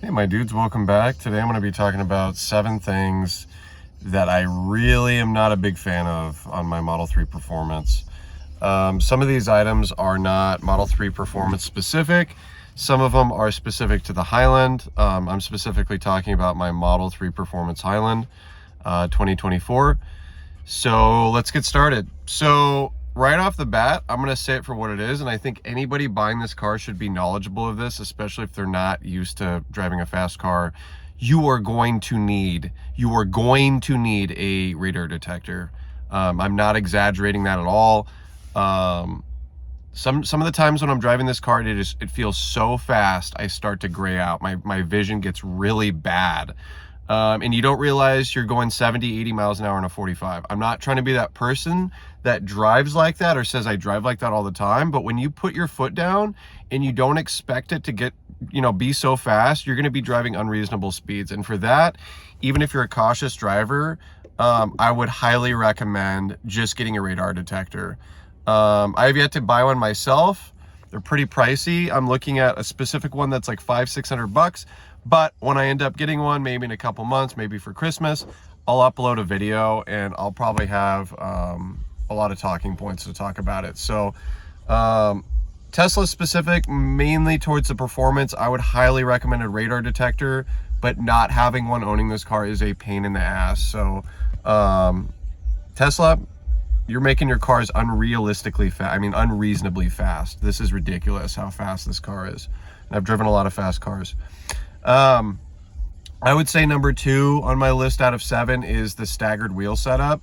Hey, my dudes, welcome back. Today I'm going to be talking about 7 things that I really am not a big fan of on my Model 3 Performance. Some of these items are not Model 3 Performance specific. Some of them are specific to the Highland. I'm specifically talking about my Model 3 Performance Highland 2024. So let's get started. So right off the bat, I'm going to say it for what it is, and I think anybody buying this car should be knowledgeable of this, especially if they're not used to driving a fast car. You are going to need a radar detector. I'm not exaggerating that at all. Some of the times when I'm driving this car, it feels so fast, I start to gray out. My vision gets really bad. And you don't realize you're going 70, 80 miles an hour in a 45. I'm not trying to be that person that drives like that or says I drive like that all the time, but when you put your foot down and you don't expect it to get, be so fast, you're going to be driving unreasonable speeds. And for that, even if you're a cautious driver, I would highly recommend just getting a radar detector. I have yet to buy one myself. They're pretty pricey. I'm looking at a specific one that's like $500-600. But when I end up getting one, maybe in a couple months, maybe for Christmas, I'll upload a video and I'll probably have a lot of talking points to talk about it. So Tesla specific, mainly towards the performance, I would highly recommend a radar detector, but not having one owning this car is a pain in the ass. So Tesla, you're making your cars unrealistically fast. I mean, unreasonably fast. This is ridiculous how fast this car is. And I've driven a lot of fast cars. I would say number 2 on my list out of 7 is the staggered wheel setup.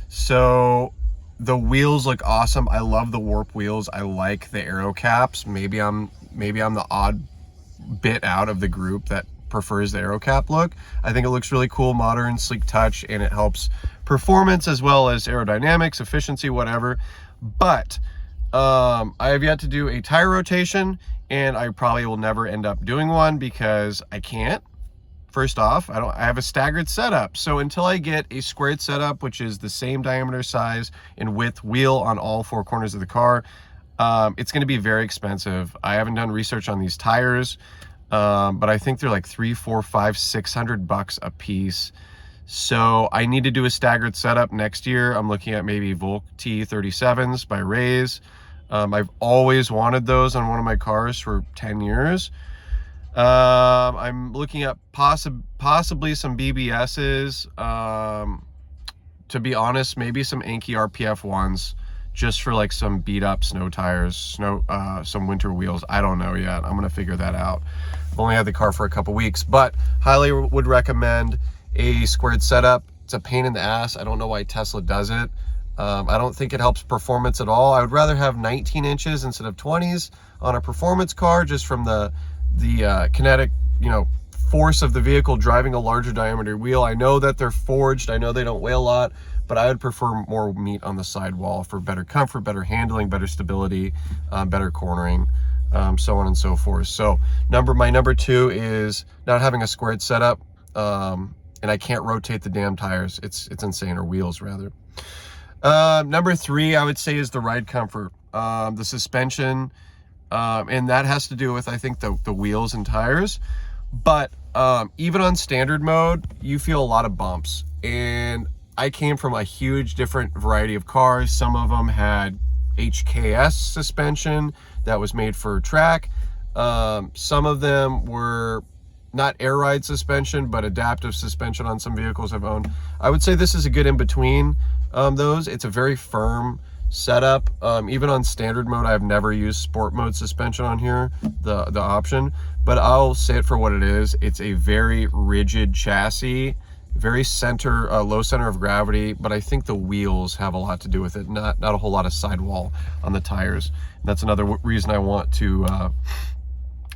So the wheels look awesome. I love the warp wheels. I like the aero caps. Maybe I'm the odd bit out of the group that prefers the aero cap look. I think it looks really cool, modern, sleek touch, and it helps performance as well as aerodynamics, efficiency, whatever. But I have yet to do a tire rotation, and I probably will never end up doing one because I can't. First off, I have a staggered setup. So until I get a squared setup, which is the same diameter, size, and width wheel on all 4 corners of the car, it's going to be very expensive. I haven't done research on these tires, but I think they're like $300, $400, $500, $600 a piece. So I need to do a staggered setup next year. I'm looking at maybe Volk T37s by Rays. I've always wanted those on one of my cars for 10 years. I'm looking at possibly some BBSs. To be honest, maybe some Anki RPF ones, just for like some beat up snow tires, some winter wheels. I don't know yet. I'm gonna figure that out. I've only had the car for a couple weeks, but highly would recommend a squared setup. It's a pain in the ass. I don't know why Tesla does it. I don't think it helps performance at all. I would rather have 19 inches instead of 20s on a performance car, just from the kinetic, force of the vehicle driving a larger diameter wheel. I know that they're forged. I know they don't weigh a lot, but I would prefer more meat on the sidewall for better comfort, better handling, better stability, better cornering, so on and so forth. So my number 2 is not having a squared setup, and I can't rotate the damn tires. It's insane, or wheels rather. Number 3, I would say, is the ride comfort, the suspension, and that has to do with, I think, the wheels and tires. But even on standard mode, you feel a lot of bumps. And I came from a huge different variety of cars. Some of them had HKS suspension that was made for track. Some of them were not air ride suspension, but adaptive suspension on some vehicles I've owned. I would say this is a good in between those. It's a very firm setup. Even on standard mode, I've never used sport mode suspension on here, the option, but I'll say it for what it is. It's a very rigid chassis, very low center of gravity, but I think the wheels have a lot to do with it, not a whole lot of sidewall on the tires. And that's another reason I want to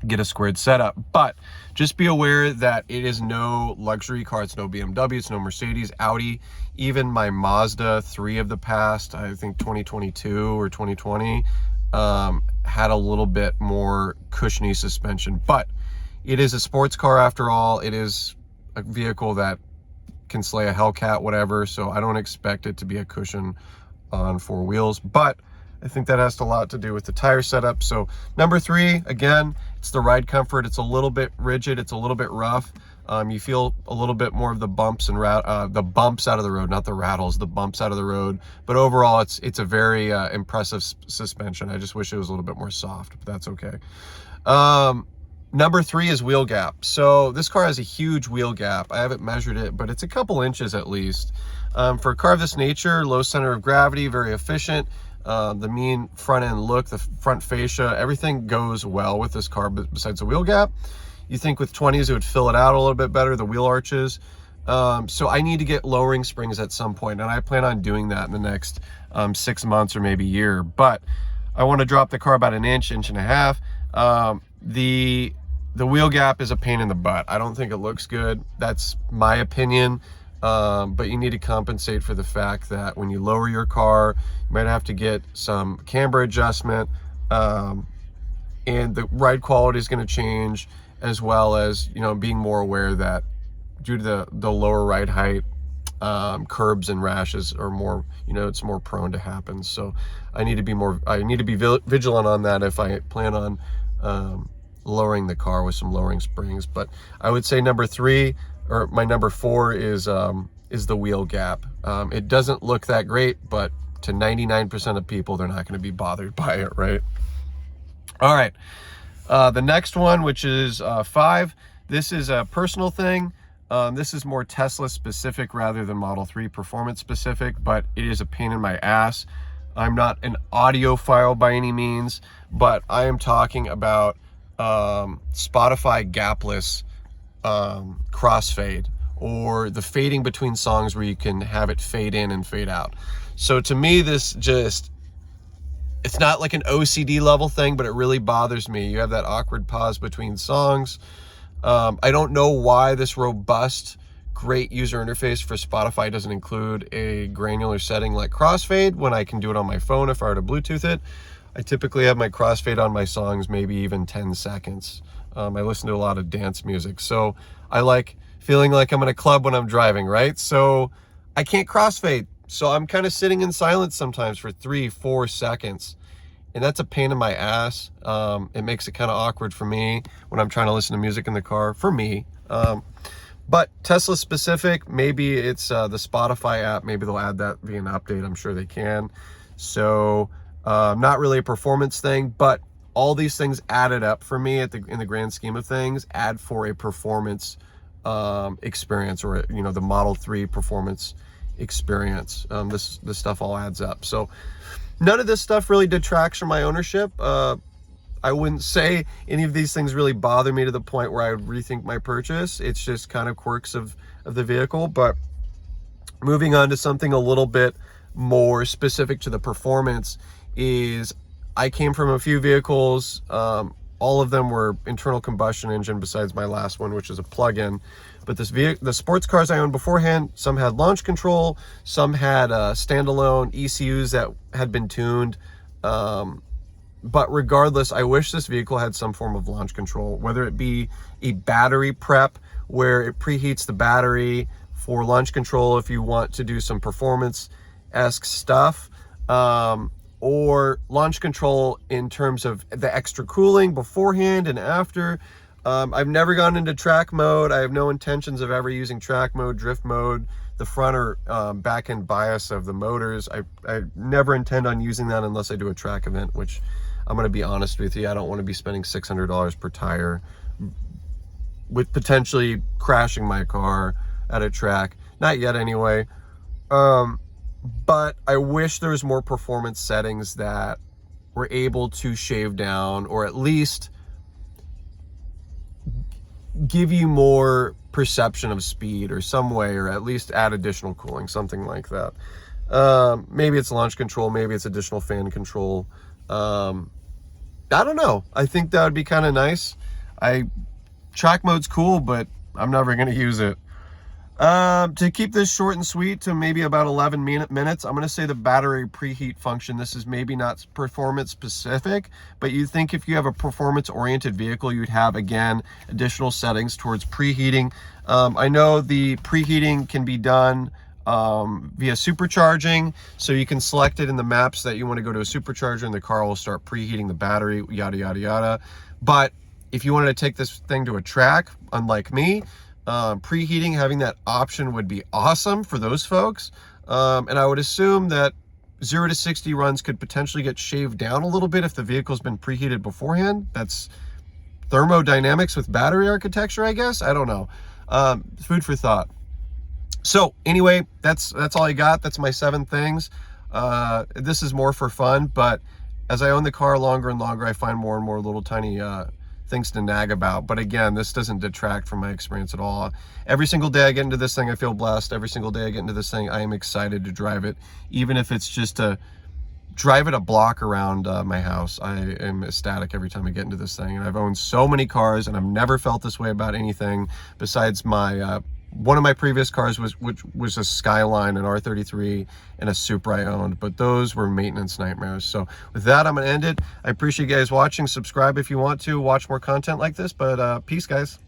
get a squared setup. But just be aware that it is no luxury car. It's no BMW, it's no Mercedes, Audi. Even my Mazda 3 of the past, I think 2022 or 2020, had a little bit more cushiony suspension. But it is a sports car after all. It is a vehicle that can slay a Hellcat, whatever, so I don't expect it to be a cushion on 4 wheels. But I think that has a lot to do with the tire setup. So number 3, again, it's the ride comfort. It's a little bit rigid. It's a little bit rough. You feel a little bit more of the bumps and the bumps out of the road, not the rattles, the bumps out of the road. But overall, it's a very impressive suspension. I just wish it was a little bit more soft, but that's okay. Number 3 is wheel gap. So this car has a huge wheel gap. I haven't measured it, but it's a couple inches at least. For a car of this nature, low center of gravity, very efficient. The mean front end look, the front fascia, everything goes well with this car besides the wheel gap. You think with 20s it would fill it out a little bit better, the wheel arches. So I need to get lowering springs at some point, and I plan on doing that in the next 6 months or maybe year. But I want to drop the car about an inch, inch and a half. The wheel gap is a pain in the butt. I don't think it looks good. That's my opinion. But you need to compensate for the fact that when you lower your car, you might have to get some camber adjustment, and the ride quality is going to change, as well as, you know, being more aware that due to the lower ride height, curbs and rashes are more, you know, it's more prone to happen. So I need to be vigilant on that if I plan on lowering the car with some lowering springs. But I would say number 3, or my number 4, is the wheel gap. It doesn't look that great, but to 99% of people, they're not going to be bothered by it, right? All right. The next one, which is 5, this is a personal thing. This is more Tesla specific rather than Model 3 performance specific, but it is a pain in my ass. I'm not an audiophile by any means, but I am talking about Spotify gapless crossfade, or the fading between songs where you can have it fade in and fade out. So to me, this just, it's not like an OCD level thing, but it really bothers me. You have that awkward pause between songs. I don't know why this robust, great user interface for Spotify doesn't include a granular setting like crossfade when I can do it on my phone if I were to Bluetooth it. I typically have my crossfade on my songs maybe even 10 seconds. I listen to a lot of dance music, so I like feeling like I'm in a club when I'm driving, right? So I can't crossfade. So I'm kind of sitting in silence sometimes for 3-4 seconds. And that's a pain in my ass. It makes it kind of awkward for me when I'm trying to listen to music in the car, for me. But Tesla specific, maybe it's the Spotify app. Maybe they'll add that via an update. I'm sure they can. So not really a performance thing, but all these things added up for me in the grand scheme of things, add for a experience, or, you know, the Model 3 performance experience. This stuff all adds up. So none of this stuff really detracts from my ownership. I wouldn't say any of these things really bother me to the point where I would rethink my purchase. It's just kind of quirks of the vehicle. But moving on to something a little bit more specific to the performance is, I came from a few vehicles. All of them were internal combustion engine besides my last one, which is a plug-in. But the sports cars I owned beforehand, some had launch control, some had standalone ECUs that had been tuned. But regardless, I wish this vehicle had some form of launch control, whether it be a battery prep where it preheats the battery for launch control if you want to do some performance-esque stuff, or launch control in terms of the extra cooling beforehand and after. I've never gone into track mode. I have no intentions of ever using track mode, drift mode, the front or back end bias of the motors. I never intend on using that unless I do a track event, which I'm going to be honest with you, I don't want to be spending $600 per tire with potentially crashing my car at a track. Not yet anyway. But I wish there was more performance settings that were able to shave down, or at least give you more perception of speed or some way, or at least add additional cooling, something like that. Maybe it's launch control, maybe it's additional fan control. I don't know. I think that would be kind of nice. Track mode's cool, but I'm never going to use it. To keep this short and sweet to maybe about 11 minutes, I'm going to say the battery preheat function. This is maybe not performance specific, but you'd think if you have a performance oriented vehicle, you'd have, again, additional settings towards preheating. I know the preheating can be done via supercharging. So you can select it in the maps that you want to go to a supercharger, and the car will start preheating the battery, yada, yada, yada. But if you wanted to take this thing to a track, unlike me, preheating, having that option would be awesome for those folks. And I would assume that 0 to 60 runs could potentially get shaved down a little bit if the vehicle's been preheated beforehand. That's thermodynamics with battery architecture, I guess. I don't know. Food for thought. So anyway, that's all I got. That's my 7 things. This is more for fun, but as I own the car longer and longer, I find more and more little tiny things to nag about. But again, this doesn't detract from my experience at all. Every single day I get into this thing, I feel blessed. Every single day I get into this thing, I am excited to drive it, even if it's just to drive it a block around my house. I am ecstatic every time I get into this thing. And I've owned so many cars, and I've never felt this way about anything besides my one of my previous cars which was a Skyline, an R33, and a Supra I owned, but those were maintenance nightmares. So with that, I'm gonna end it. I appreciate you guys watching. Subscribe if you want to watch more content like this, but peace, guys.